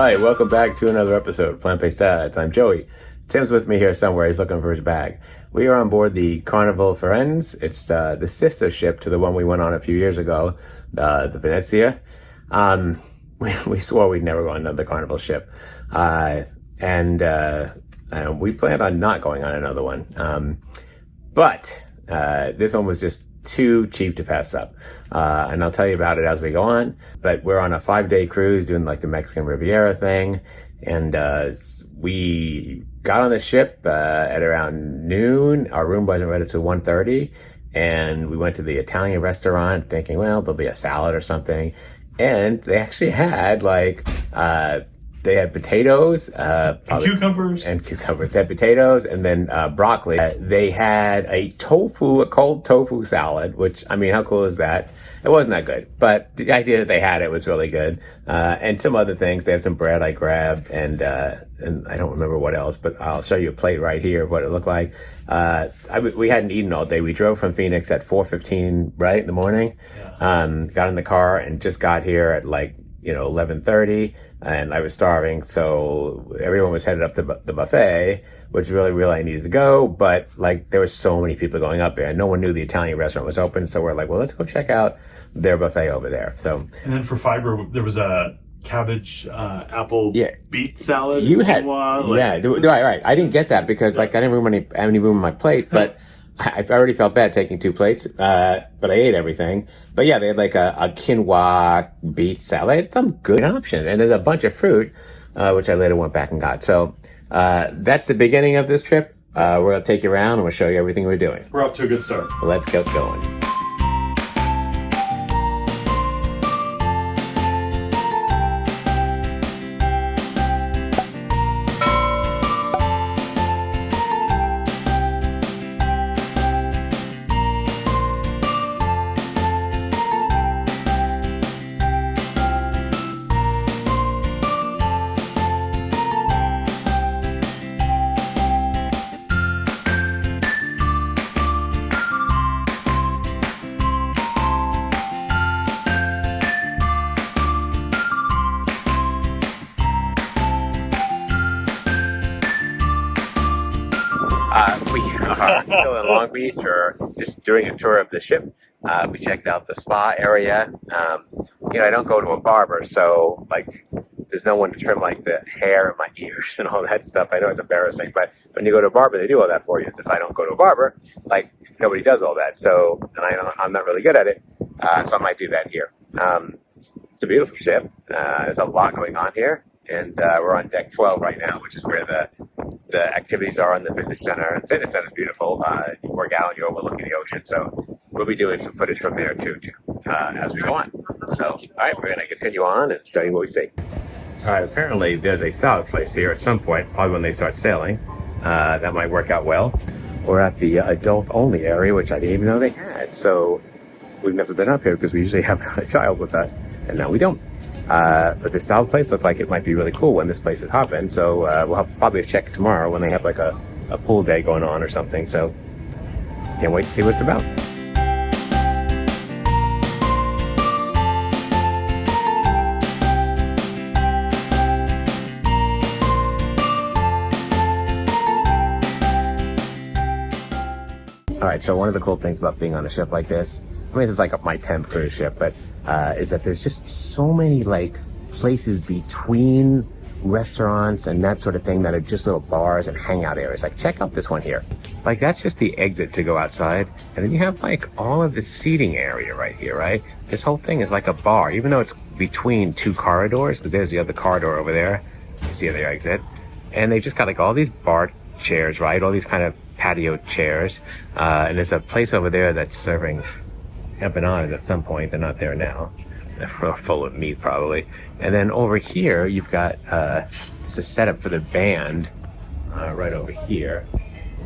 Hi, welcome back to another episode of Plant-Based Dads. I'm Joey. Tim's with me here somewhere. He's looking for his bag. We are on board the Carnival Cruises. It's the sister ship to the one we went on a few years ago, the Venezia. We swore we'd never go on another Carnival ship. And we planned on not going on another one. But this one was just too cheap to pass up. And I'll tell you about it as we go on. But we're on a 5-day cruise doing like the Mexican Riviera thing. And we got on the ship at around noon. Our room wasn't ready till 1:30. And we went to the Italian restaurant thinking, well, there'll be a salad or something. And they actually had they had potatoes, and cucumbers. They had potatoes and then broccoli. They had a cold tofu salad, which, I mean, how cool is that? It wasn't that good, but the idea that they had it was really good. And some other things. They have some bread I grabbed, and I don't remember what else, but I'll show you a plate right here of what it looked like. We hadn't eaten all day. We drove from Phoenix at 4:15, right, in the morning. Yeah. Got in the car and just got here at 11:30. And I was starving, so everyone was headed up to the buffet, which really I needed to go. But there were so many people going up there, and no one knew the Italian restaurant was open. So we're like, well, let's go check out their buffet over there. So, and then for fiber, there was a cabbage, apple, beet salad. You had, right. I didn't get that because I didn't have any room on my plate, but. I already felt bad taking 2 plates, but I ate everything. But yeah, they had a quinoa beet salad. They had some good option. And there's a bunch of fruit, which I later went back and got. So, that's the beginning of this trip. We're going to take you around and we'll show you everything we're doing. We're off to a good start. Well, let's get going. We are still in Long Beach, or just doing a tour of the ship. We checked out the spa area. I don't go to a barber, so there's no one to trim the hair in my ears and all that stuff. I know it's embarrassing, but when you go to a barber, they do all that for you. Since I don't go to a barber, nobody does all that. So, and I'm not really good at it, so I might do that here. It's a beautiful ship. There's a lot going on here. And we're on deck 12 right now, which is where the activities are in the fitness center. And the fitness center is beautiful. You work out and you're overlooking the ocean. So we'll be doing some footage from there too as we go on. So, all right, we're going to continue on and show you what we see. All right, apparently there's a salad place here at some point, probably when they start sailing. That might work out well. We're at the adult-only area, which I didn't even know they had. So we've never been up here because we usually have a child with us, and now we don't. But this salad place looks like it might be really cool when this place is hopping. So we'll have to probably check tomorrow when they have a pool day going on or something. So can't wait to see what it's about. All right, so one of the cool things about being on a ship like this, I mean, this is my 10th cruise ship, but is that there's just so many places between restaurants and that sort of thing that are just little bars and hangout areas. Check out this one here. That's just the exit to go outside, and then you have all of the seating area right here, right? This whole thing is like a bar, even though it's between 2 corridors, because there's the other corridor over there. You see their exit, and they just got all these bar chairs, right? All these kind of patio chairs, and there's a place over there that's serving empanadas at some point. They're not there now. They're full of meat probably. And then over here you've got this is set up for the band right over here.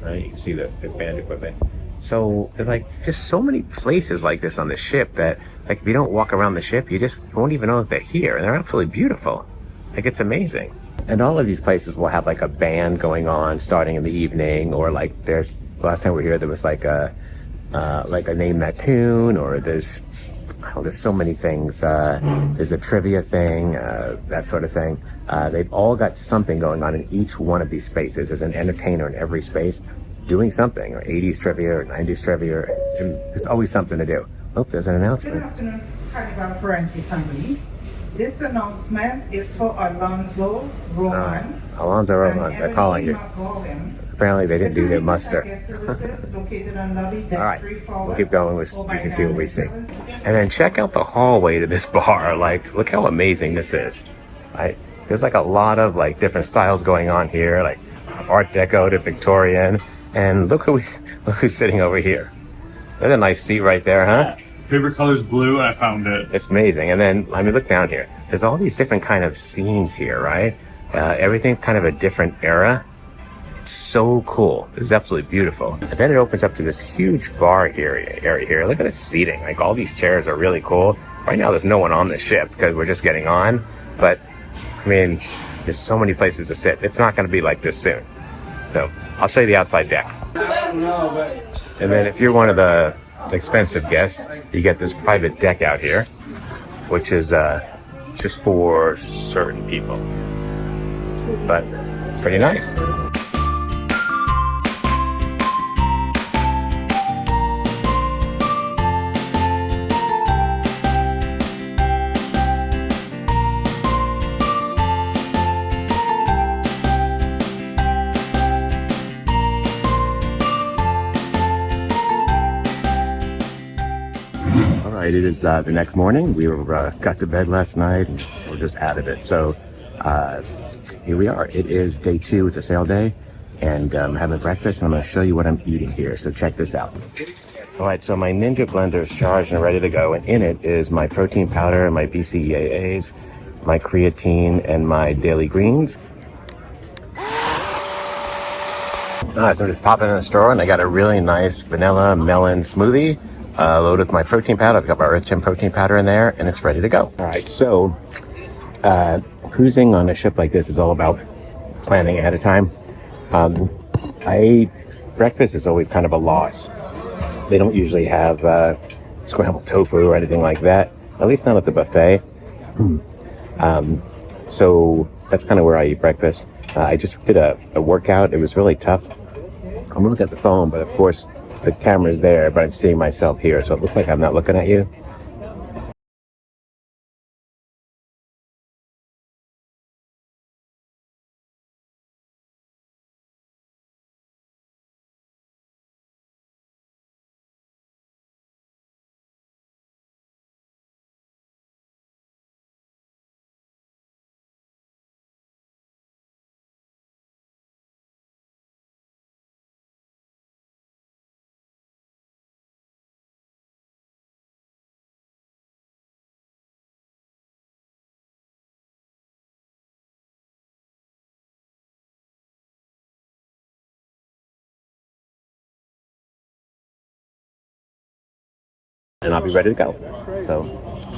You can see the band equipment. So there's just so many places like this on the ship that if you don't walk around the ship, you just won't even know that they're here, and they're absolutely beautiful. It's amazing. And all of these places will have a band going on starting in the evening, or there's last time we were here there was a name that tune, or there's there's so many things. There's a trivia thing, that sort of thing. They've all got something going on in each one of these spaces. There's an entertainer in every space doing something, or 80s trivia or 90s trivia. There's always something to do. Oh, there's an announcement. Good afternoon, Carnival Cruises family. This announcement is for Alonzo Roman. Alonzo Roman, they're calling you. Apparently they didn't do their muster. All right, we'll keep going. You can see what we see. And then check out the hallway to this bar. Like, look how amazing this is. Right? There's like a lot of like different styles going on here, like Art Deco to Victorian. And look who's sitting over here. There's a nice seat right there, huh? Favorite color is blue, and I found it. It's amazing. And then, I mean, look down here. There's all these different kind of scenes here, right? Everything kind of a different era. It's so cool. This is absolutely beautiful. And then it opens up to this huge bar area here. Look at the seating. Like, all these chairs are really cool. Right now, there's no one on the ship because we're just getting on. But, I mean, there's so many places to sit. It's not going to be like this soon. So, I'll show you the outside deck. And then if you're one of the expensive guests, you get this private deck out here, which is just for certain people. But pretty nice. It is the next morning. We got to bed last night and we're just out of it. So here we are. It is day 2. It's a sail day, and I'm having breakfast, and I'm going to show you what I'm eating here. So check this out. All right, so my Ninja blender is charged and ready to go, and in it is my protein powder, my BCAAs, my creatine, and my daily greens. So I'm just popping in the store, and I got a really nice vanilla melon smoothie. Loaded with my protein powder. I've got my Earth Gym protein powder in there, and it's ready to go. All right, so cruising on a ship like this is all about planning ahead of time. Breakfast is always kind of a loss. They don't usually have scrambled tofu or anything like that, at least not at the buffet. So that's kind of where I eat breakfast. I just did a workout. It was really tough. I'm looking at the phone, but of course, the camera's there, but I'm seeing myself here, so it looks like I'm not looking at you. And I'll be ready to go. So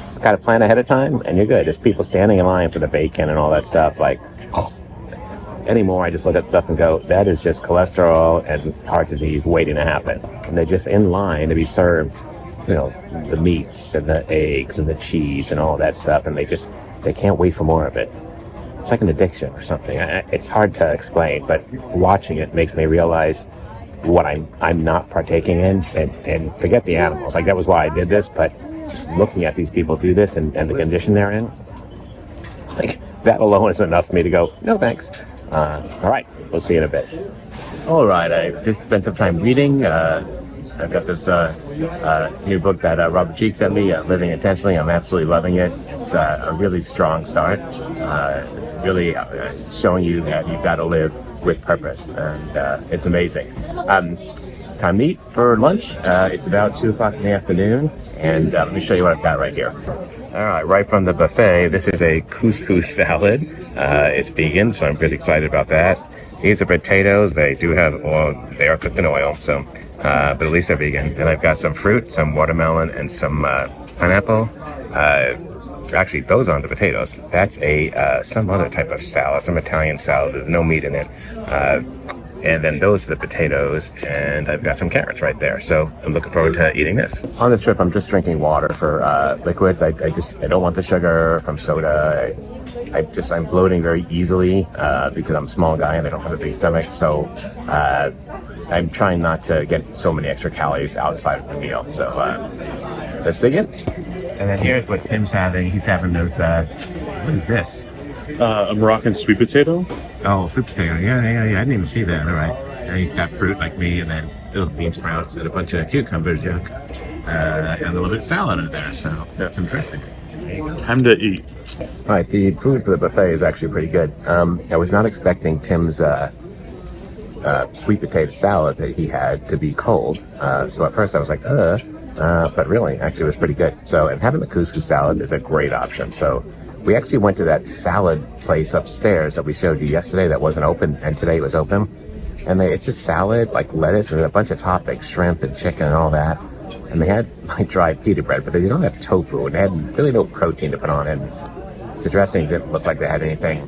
just gotta plan ahead of time, and you're good. There's people standing in line for the bacon and all that stuff. Like, anymore, I just look at stuff and go, that is just cholesterol and heart disease waiting to happen. And they're just in line to be served, the meats and the eggs and the cheese and all that stuff, and they can't wait for more of it. It's like an addiction or something. It's hard to explain, but watching it makes me realize what I'm not partaking in, and forget the animals. Like, that was why I did this, but just looking at these people do this and the condition they're in, like, that alone is enough for me to go, no thanks. All right, we'll see you in a bit. All right, I just spent some time reading. I've got this new book that Robert Cheek sent me, Living Intentionally. I'm absolutely loving it. It's a really strong start, really showing you that you've got to live with purpose, and it's amazing. Time to eat for lunch. It's about 2 o'clock in the afternoon, and let me show you what I've got right here. All right, right from the buffet, this is a couscous salad. It's vegan, so I'm pretty excited about that. These are potatoes. They do have oil. They are cooked in oil, so but at least they're vegan. And I've got some fruit, some watermelon, and some pineapple. Actually, those aren't the potatoes. That's some other type of salad, some Italian salad. There's no meat in it. And then those are the potatoes, and I've got some carrots right there. So I'm looking forward to eating this. On this trip, I'm just drinking water for liquids. I don't want the sugar from soda. I'm bloating very easily because I'm a small guy and I don't have a big stomach. So I'm trying not to get so many extra calories outside of the meal. So let's dig in. And then here's what Tim's having. He's having those, what is this? A Moroccan sweet potato. Oh, sweet potato. Yeah. I didn't even see that. All right. And he's got fruit like me, and then little bean sprouts and a bunch of cucumber junk. And a little bit of salad in there. So that's impressive. Time to eat. All right. The food for the buffet is actually pretty good. I was not expecting Tim's sweet potato salad that he had to be cold. So at first I was like, but really, actually it was pretty good. So, and having the couscous salad is a great option. So we actually went to that salad place upstairs that we showed you yesterday that wasn't open, and today it was open. And it's just salad, like lettuce and a bunch of toppings, shrimp and chicken and all that. And they had like dried pita bread, but they don't have tofu, and they had really no protein to put on it. The dressings didn't look like they had anything,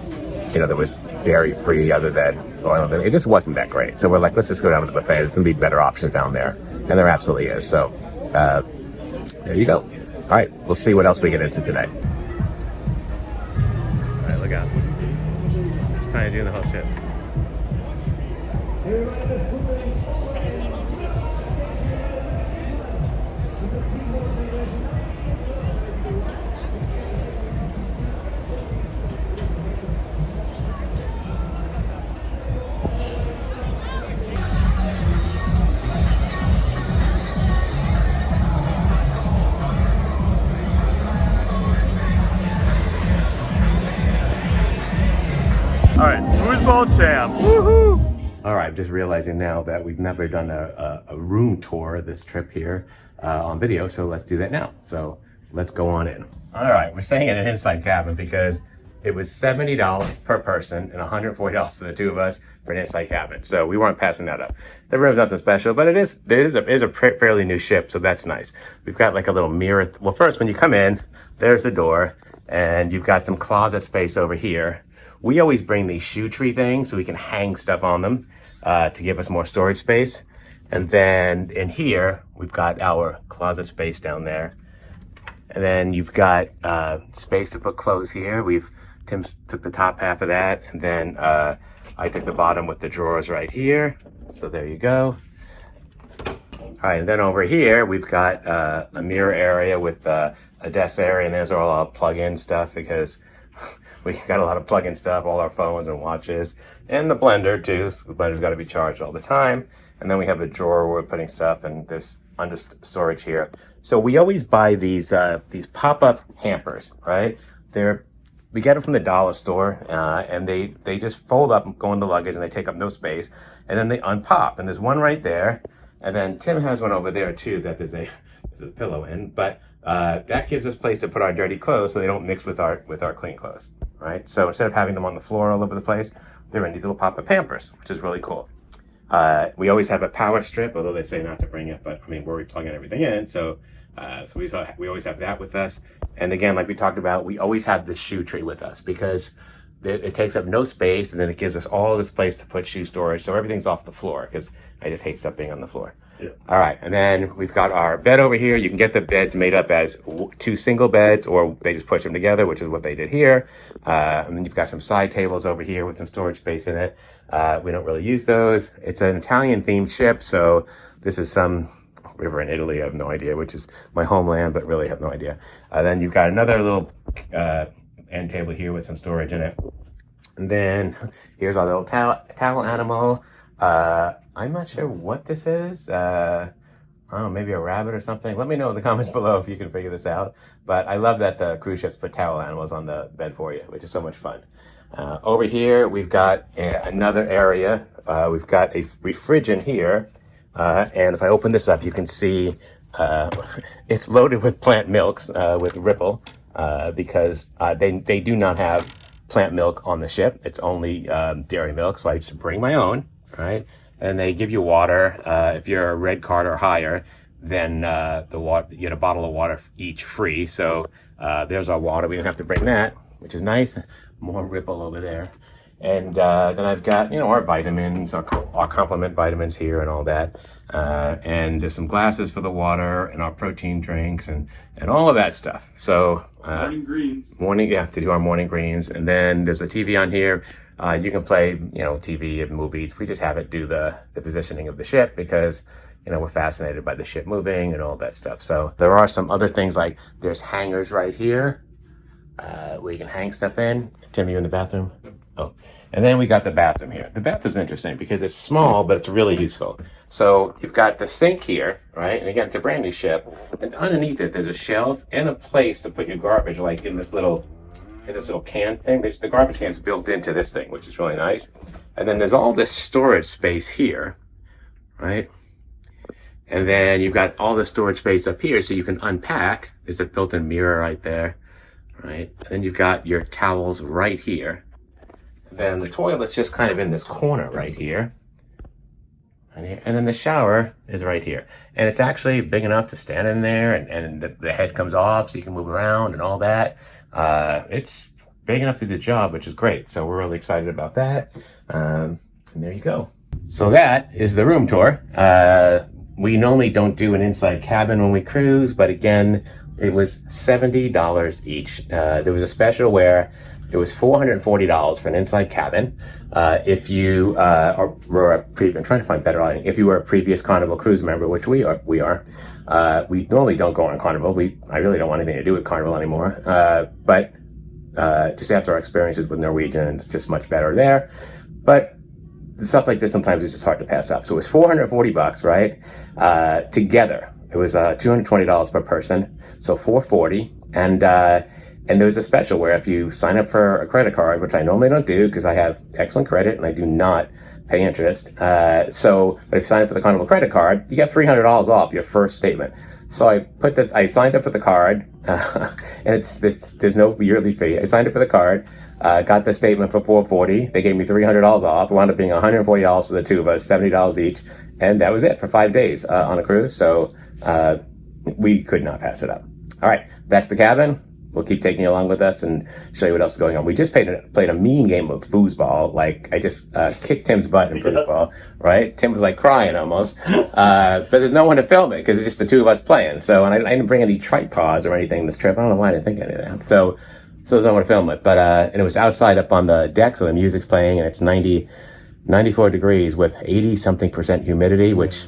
that was dairy free other than oil. It just wasn't that great. So we're like, let's just go down to the buffet. There's gonna be better options down there. And there absolutely is. So there you go. All right, we'll see what else we get into today. All right, look out. Trying to do the whole shit. All right, foosball champ. Woohoo! All right, I'm just realizing now that we've never done a room tour this trip here on video, so let's do that now. So let's go on in. All right, we're staying in an inside cabin because it was $70 per person and $140 for the two of us for an inside cabin. So we weren't passing that up. The room's nothing special, but it is a fairly new ship, so that's nice. We've got like a little mirror. Well, first, when you come in, there's the door, and you've got some closet space over here. We always bring these shoe tree things so we can hang stuff on them to give us more storage space. And then in here, we've got our closet space down there. And then you've got space to put clothes here. Tim took the top half of that, and then I took the bottom with the drawers right here. So there you go. All right, and then over here, we've got a mirror area with a desk area, and there's all our plug-in stuff because we got a lot of plug-in stuff, all our phones and watches, and the blender too. So the blender's got to be charged all the time. And then we have a drawer where we're putting stuff, and there's under storage here. So we always buy these pop-up hampers, right? We get them from the dollar store, and they just fold up and go in the luggage, and they take up no space. And then they unpop, and there's one right there. And then Tim has one over there too that there's a pillow in, but that gives us place to put our dirty clothes so they don't mix with our clean clothes, right? So instead of having them on the floor all over the place, they're in these little pop-up hampers, which is really cool. We always have a power strip, although they say not to bring it, but I mean, we're plugging everything in. So we always have that with us. And again, like we talked about, we always have the shoe tree with us because it takes up no space, and then it gives us all this place to put shoe storage. So everything's off the floor because I just hate stuff being on the floor. Yeah. All right. And then we've got our bed over here. You can get the beds made up as two single beds, or they just push them together, which is what they did here. And then you've got some side tables over here with some storage space in it. We don't really use those. It's an Italian themed ship. So this is some river in Italy. I have no idea, which is my homeland, but really have no idea. Then you've got another little end table here with some storage in it. And then here's our little towel animal. I'm not sure what this is. I don't know, maybe a rabbit or something. Let me know in the comments below if you can figure this out. But I love that the cruise ships put towel animals on the bed for you, which is so much fun. Over here, we've got another area. We've got a refrigerant here. And if I open this up, you can see it's loaded with plant milks with Ripple because they do not have plant milk on the ship. It's only dairy milk, so I just bring my own, right? And they give you water. If you're a red card or higher, then you get a bottle of water each free. So there's our water. We don't have to bring that, which is nice. More Ripple over there. And then I've got, our vitamins, our complement vitamins here and all that. And there's some glasses for the water and our protein drinks and all of that stuff. So morning greens. To do our morning greens. And then there's a TV on here. You can play, TV and movies. We just have it do the positioning of the ship because, we're fascinated by the ship moving and all that stuff. So there are some other things like there's hangers right here where you can hang stuff in. Tim, you in the bathroom? Oh, and then we got the bathroom here. The bathroom's interesting because it's small, but it's really useful. So you've got the sink here, right? And again, it's a brand new ship. And underneath it, there's a shelf and a place to put your garbage, like in this little can thing. The garbage can's built into this thing, which is really nice. And then there's all this storage space here, right? And then you've got all the storage space up here so you can unpack. There's a built-in mirror right there, right? And then you've got your towels right here. And then the toilet's just kind of in this corner right here. And then the shower is right here. And it's actually big enough to stand in there and the head comes off so you can move around and all that. It's big enough to do the job, which is great. So we're really excited about that. And there you go. So that is the room tour. We normally don't do an inside cabin when we cruise, but again, it was $70 each. There was a special where it was $440 for an inside cabin. If you I'm trying to find better lighting. If you were a previous Carnival Cruise member, which we are, we normally don't go on Carnival. I really don't want anything to do with Carnival anymore. But just after our experiences with Norwegian, it's just much better there. But stuff like this sometimes is just hard to pass up. So it was $440, right? Together, it was $220 per person, so $440. And there was a special where if you sign up for a credit card, which I normally don't do because I have excellent credit and I do not pay interest. But if you sign up for the Carnival credit card, you get $300 off your first statement. So I signed up for the card, and there's no yearly fee. I signed up for the card, got the statement for $440. They gave me $300 off. It wound up being $140 for the two of us, $70 each, and that was it for 5 days on a cruise. So we could not pass it up. All right, that's the cabin. We'll keep taking you along with us and show you what else is going on. We just played a mean game of foosball. Like, I just kicked Tim's butt in foosball, right? Tim was like crying almost. But there's no one to film it because it's just the two of us playing. So, and I didn't bring any tripods or anything this trip. I don't know why I didn't think of any of that. So there's no one to film it. But, and it was outside up on the deck, so the music's playing, and it's 94 degrees with 80-something% humidity, which,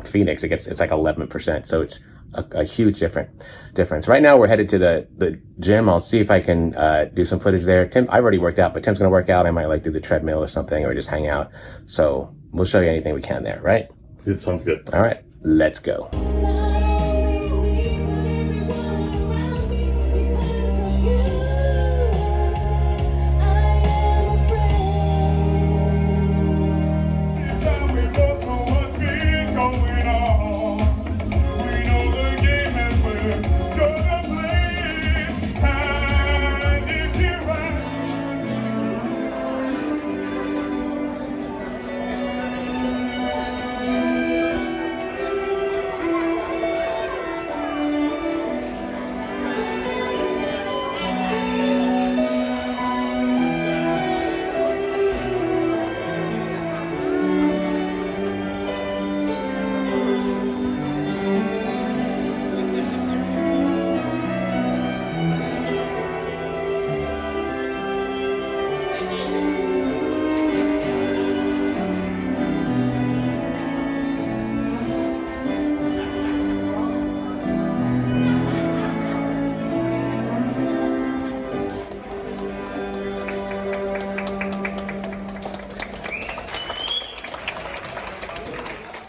Phoenix, it's like 11%. So it's a huge difference. Right now we're headed to the gym. I'll see if I can do some footage there. Tim, I've already worked out, but Tim's gonna work out. I might do the treadmill or something, or just hang out. So we'll show you anything we can there, right? It sounds good. All right, let's go.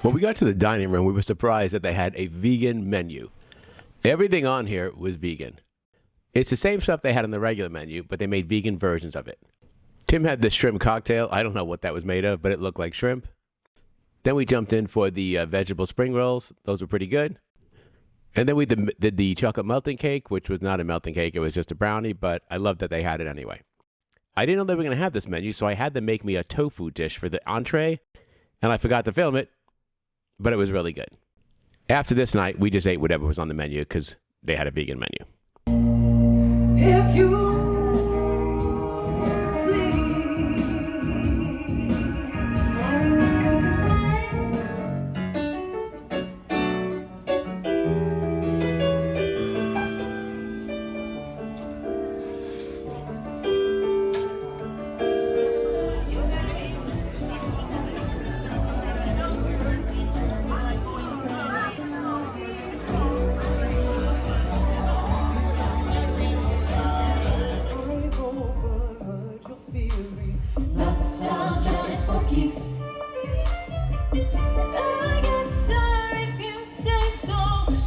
When we got to the dining room, we were surprised that they had a vegan menu. Everything on here was vegan. It's the same stuff they had on the regular menu, but they made vegan versions of it. Tim had the shrimp cocktail. I don't know what that was made of, but it looked like shrimp. Then we jumped in for the vegetable spring rolls. Those were pretty good. And then we did the chocolate melting cake, which was not a melting cake. It was just a brownie, but I loved that they had it anyway. I didn't know they were going to have this menu, so I had them make me a tofu dish for the entree, and I forgot to film it, but it was really good. After this night, we just ate whatever was on the menu because they had a vegan menu. If you please,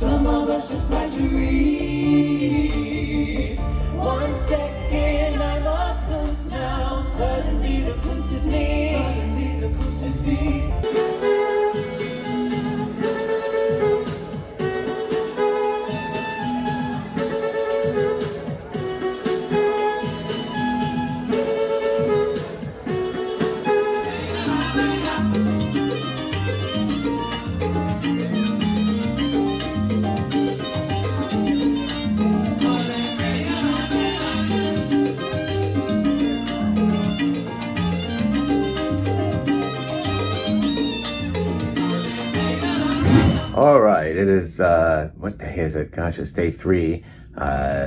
Some of us just like to read. 1 second I'm a coast now. Suddenly the coast is me. Suddenly the coast is me. All right, it is, what day is it? Gosh, it's day 3.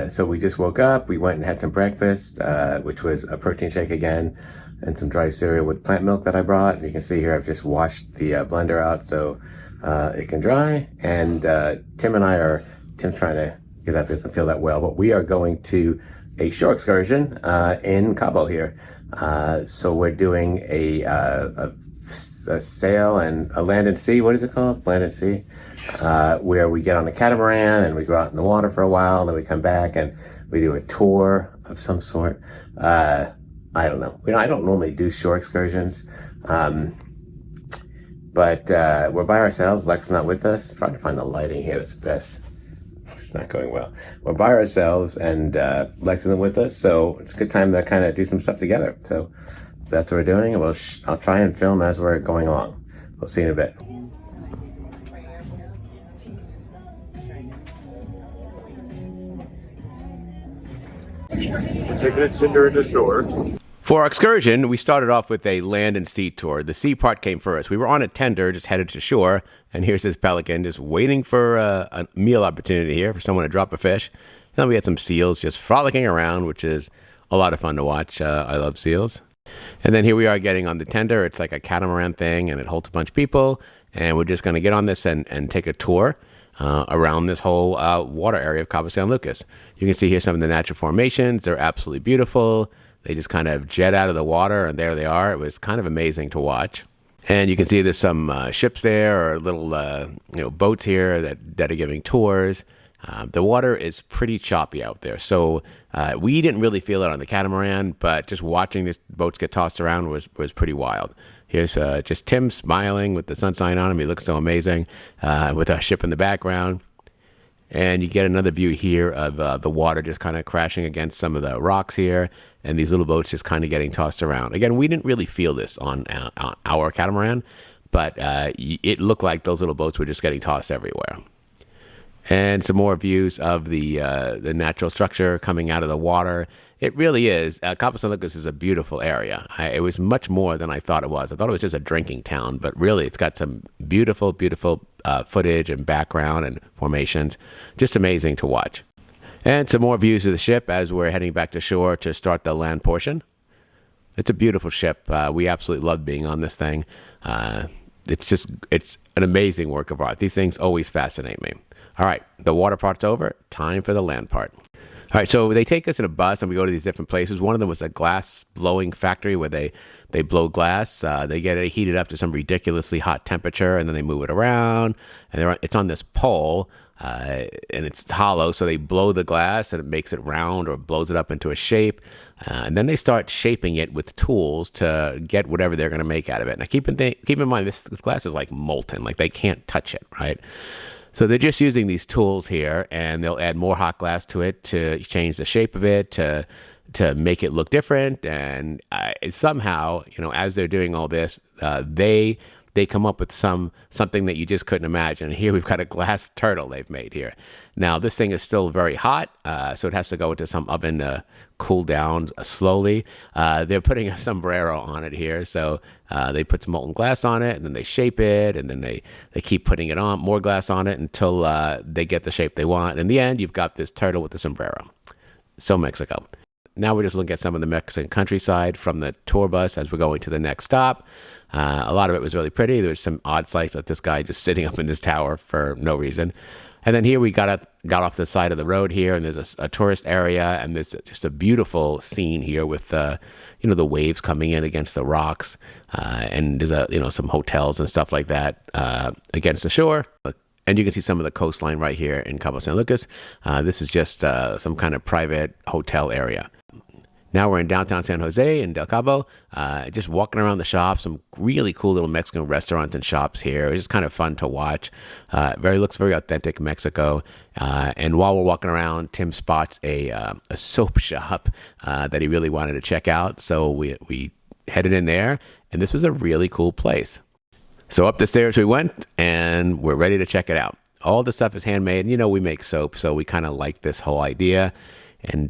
So we just woke up, we went and had some breakfast, which was a protein shake again, and some dry cereal with plant milk that I brought. And you can see here, I've just washed the blender out so it can dry. And Tim's trying to get up, doesn't feel that well, but we are going to a shore excursion in Cabo here. So we're doing a sail and a land and sea. What is it called? Land and sea, where we get on a catamaran and we go out in the water for a while, and then we come back and we do a tour of some sort. I don't know. I don't normally do shore excursions, but we're by ourselves. Lex is not with us. I'm trying to find the lighting here that's best. It's not going well. We're by ourselves, and Lex isn't with us, so it's a good time to kind of do some stuff together. So that's what we're doing, and I'll try and film as we're going along. We'll see you in a bit. We're taking a tender into shore. For our excursion, we started off with a land and sea tour. The sea part came first. We were on a tender, just headed to shore, and here's this pelican just waiting for a meal opportunity here for someone to drop a fish. And then we had some seals just frolicking around, which is a lot of fun to watch. I love seals. And then here we are getting on the tender. It's like a catamaran thing, and it holds a bunch of people. And we're just going to get on this and take a tour around this whole water area of Cabo San Lucas. You can see here some of the natural formations. They're absolutely beautiful. They just kind of jet out of the water, and there they are. It was kind of amazing to watch. And you can see there's some ships there, or little boats here that are giving tours. The water is pretty choppy out there, so we didn't really feel it on the catamaran, but just watching these boats get tossed around was pretty wild. Here's just Tim smiling with the sunshine on him. He looks so amazing with our ship in the background. And you get another view here of the water just kind of crashing against some of the rocks here, and these little boats just kind of getting tossed around. Again, we didn't really feel this on our catamaran, but it looked like those little boats were just getting tossed everywhere. And some more views of the natural structure coming out of the water. It really is. Cabo San Lucas is a beautiful area. It was much more than I thought it was. I thought it was just a drinking town, but really it's got some beautiful, beautiful footage and background and formations. Just amazing to watch. And some more views of the ship as we're heading back to shore to start the land portion. It's a beautiful ship. We absolutely love being on this thing. It's an amazing work of art. These things always fascinate me. All right, the water part's over. Time for the land part. All right, so they take us in a bus and we go to these different places. One of them was a glass blowing factory where they blow glass. They get it heated up to some ridiculously hot temperature, and then they move it around. And it's on this pole, and it's hollow, so they blow the glass and it makes it round or blows it up into a shape. And then they start shaping it with tools to get whatever they're going to make out of it. Now, keep in mind, this glass is like molten, like they can't touch it, right? So they're just using these tools here, and they'll add more hot glass to it to change the shape of it, to make it look different. And somehow, as they're doing all this, they come up with something that you just couldn't imagine. Here we've got a glass turtle they've made here. Now this thing is still very hot, so it has to go into some oven to cool down slowly. They're putting a sombrero on it here, so they put some molten glass on it, and then they shape it, and then they keep putting it on, more glass on it until they get the shape they want. In the end, you've got this turtle with the sombrero. So Mexico. Now we're just looking at some of the Mexican countryside from the tour bus as we're going to the next stop. A lot of it was really pretty. There's some odd sights like this guy just sitting up in this tower for no reason. And then here we got off the side of the road here, and there's a tourist area, and there's just a beautiful scene here with the waves coming in against the rocks, and there's some hotels and stuff like that against the shore. And you can see some of the coastline right here in Cabo San Lucas. This is just some kind of private hotel area. Now we're in downtown San Jose in Del Cabo, just walking around the shops, some really cool little Mexican restaurants and shops here. It's just kind of fun to watch. Looks very authentic Mexico. And while we're walking around, Tim spots a soap shop that he really wanted to check out. So we headed in there, and this was a really cool place. So up the stairs we went, and we're ready to check it out. All the stuff is handmade. You know, we make soap, so we kind of like this whole idea. And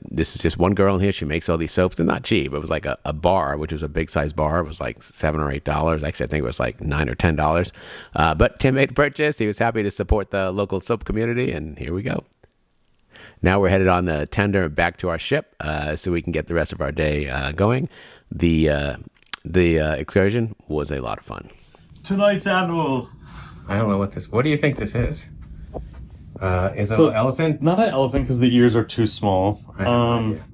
this is just one girl in here. She makes all these soaps. They're not cheap. It was like a bar, which was a big size bar. It was like $7 or $8. Actually, I think it was like $9 or $10. But Tim made a purchase. He was happy to support the local soap community. And here we go. Now we're headed on the tender back to our ship so we can get the rest of our day going. The excursion was a lot of fun. Tonight's animal. I don't know what do you think this is? Is it So an elephant? Not an elephant because the ears are too small. I have no idea.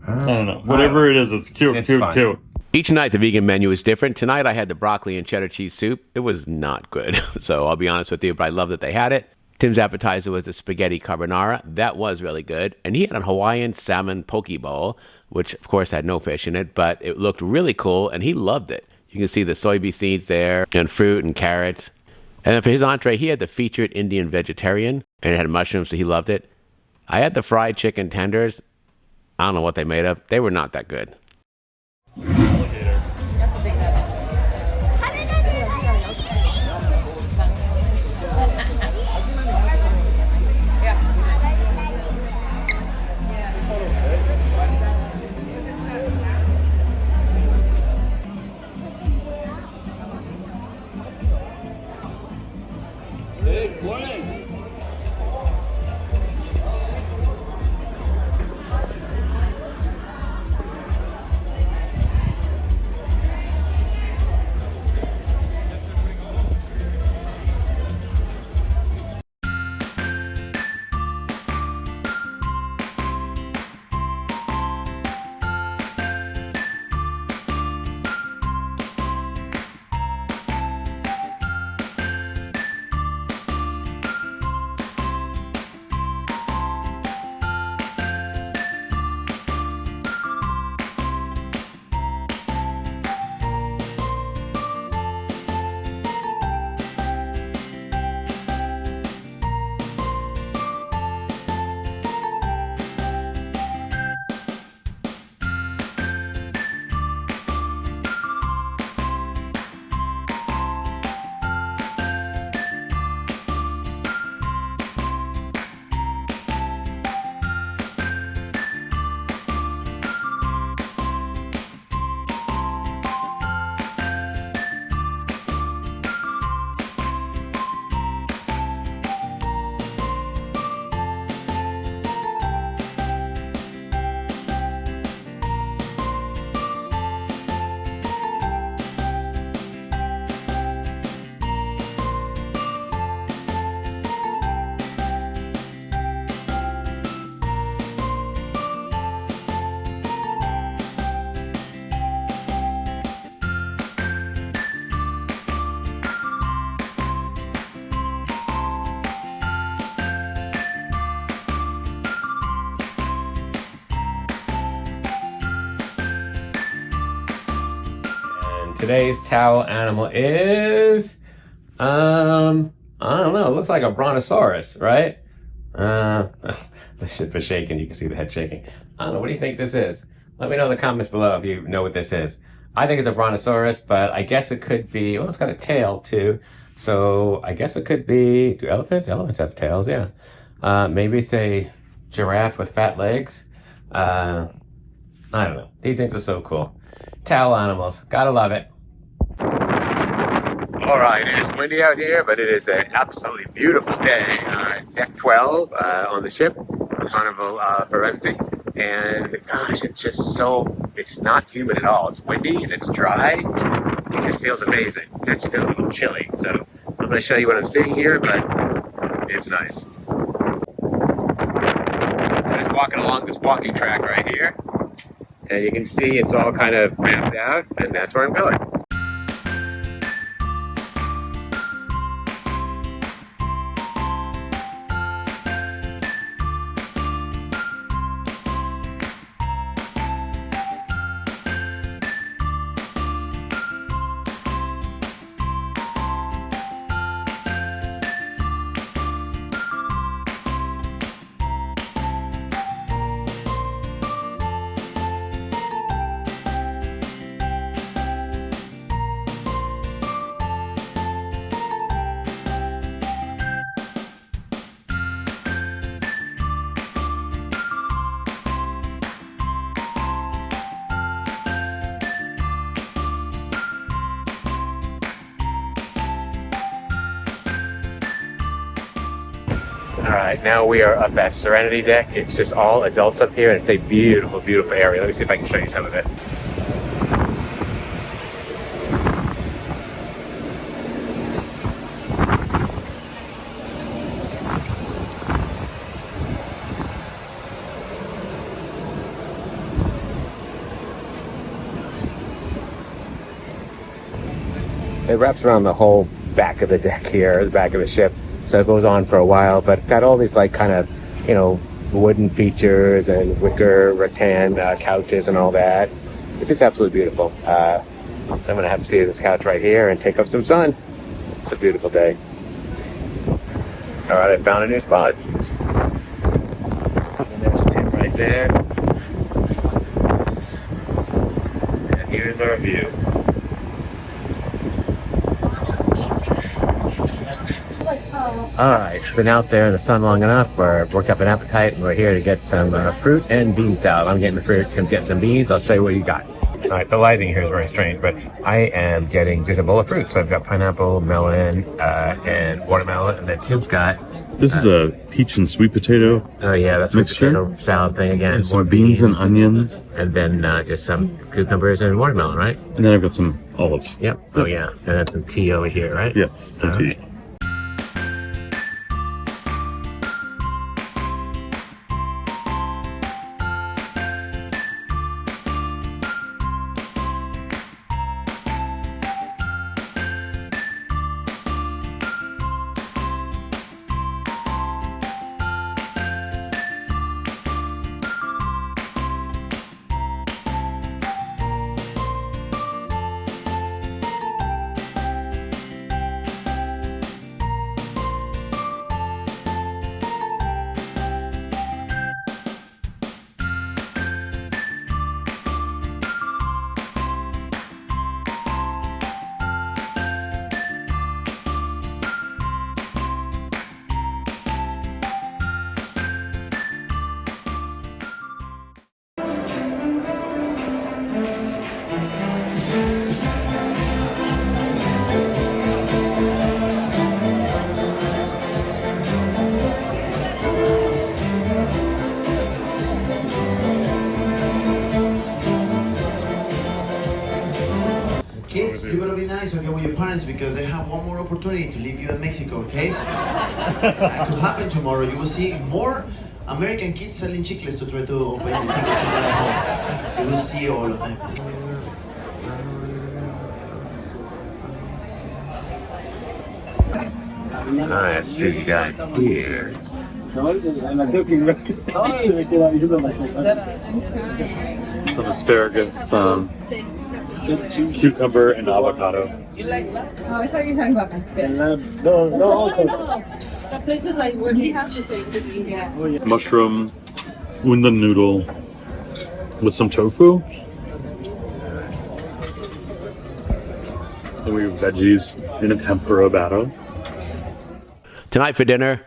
I don't know. Whatever it is, it's cute, It's cute, fine. cute. Each night the vegan menu is different. Tonight I had the broccoli and cheddar cheese soup. It was not good. So I'll be honest with you, but I love that they had it. Tim's appetizer was the spaghetti carbonara. That was really good. And he had a Hawaiian salmon poke bowl, which of course had no fish in it, but it looked really cool and he loved it. You can see the soybean seeds there and fruit and carrots. And then for his entree, he had the featured Indian vegetarian, and it had mushrooms, so he loved it. I had the fried chicken tenders. I don't know what they made of. They were not that good. Today's towel animal is, I don't know, it looks like a brontosaurus, right? The ship is shaking, you can see the head shaking. I don't know, what do you think this is? Let me know in the comments below if you know what this is. I think it's a brontosaurus, but I guess it could be, well, it's got a tail too. So I guess it could be, do elephants? Elephants have tails, yeah. Maybe it's a giraffe with fat legs. I don't know. These things are so cool. Towel animals, gotta love it. All right, it is windy out here, but it is an absolutely beautiful day. Deck 12 on the ship, Carnival Cruises, and gosh, it's just so, it's not humid at all. It's windy and it's dry. It just feels amazing. It actually feels a little chilly. So I'm going to show you what I'm seeing here, but it's nice. So I'm just walking along this walking track right here, and you can see it's all kind of mapped out, and that's where I'm going. right, now we are up at Serenity Deck. It's just all adults up here, and it's a beautiful, beautiful area. Let me see if I can show you some of it. It wraps around the whole back of the deck here, the back of the ship, so it goes on for a while, but it's got all these like kind of, you know, wooden features and wicker rattan couches and all that. It's just absolutely beautiful. So I'm gonna have to see this couch right here and take up some sun. It's a beautiful day. All right, I found a new spot. And there's Tim right there. And here's our view. Alright, been out there in the sun long enough. We're worked up an appetite, and we're here to get some fruit and bean salad. I'm getting the fruit, Tim's getting some beans. I'll show you what you got. Alright, the lighting here is very strange, but I am getting just a bowl of fruit. So I've got pineapple, melon, and watermelon, and then Tim's got... This is a peach and sweet potato. Oh yeah, that's mixture. Potato salad thing again. And some beans and onions. And then just some cucumbers and watermelon, right? And then I've got some olives. Yep. Oh yeah, and then some tea over here, right? Yes, some tea. Kids, you better be nice, okay, with your parents because they have one more opportunity to leave you in Mexico, okay? That could happen tomorrow. You will see more American kids selling chicles to try to open the tickets to fly home. You will see all of them. Alright, let's see what you got here. Some asparagus, cucumber, and avocado. Oh, I thought you were talking about biscuit. The places like where he has to take to be, yeah. Mushroom, undan noodle with some tofu. And we have veggies in a tempura batter. Tonight for dinner,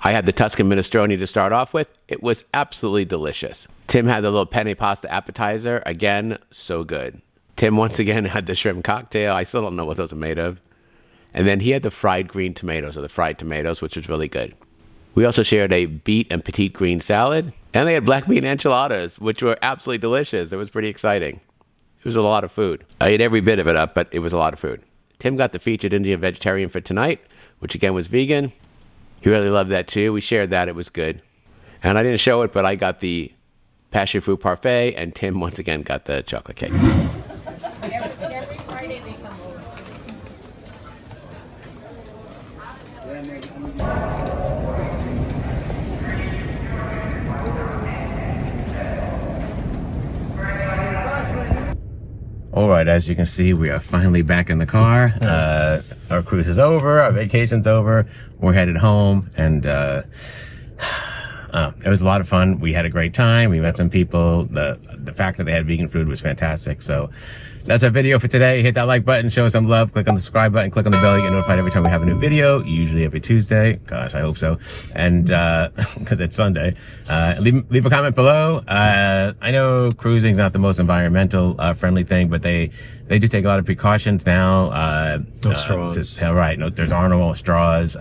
I had the Tuscan minestrone to start off with. It was absolutely delicious. Tim had the little penne pasta appetizer. Again, so good. Tim once again had the shrimp cocktail. I still don't know what those are made of. And then he had the fried green tomatoes, or the fried tomatoes, which was really good. We also shared a beet and petite green salad. And they had black bean enchiladas, which were absolutely delicious. It was pretty exciting. It was a lot of food. I ate every bit of it up, but it was a lot of food. Tim got the featured Indian vegetarian for tonight, which again was vegan. He really loved that too. We shared that. It was good. And I didn't show it, but I got the passion fruit parfait, and Tim once again got the chocolate cake. Every Friday they come over. All right, as you can see, we are finally back in the car. Our cruise is over, our vacation's over, we're headed home, and it was a lot of fun. We had a great time. We met some people. The fact that they had vegan food was fantastic. So That's our video for today. Hit that like button, show us some love, click on the subscribe button, click on the bell. You get notified every time we have a new video, usually every Tuesday. Gosh, I hope so. And because it's Sunday. Leave a comment below. I know cruising's not the most environmental friendly thing, but they do take a lot of precautions now. No straws. Right. No, there's no straws. They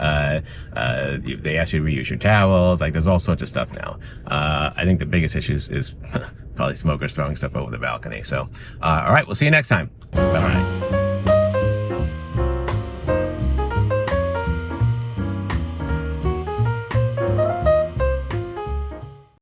ask you to reuse your towels. Like, there's all sorts of stuff now. I think the biggest issue is probably smokers throwing stuff over the balcony. So, all right, we'll see you next time. Bye.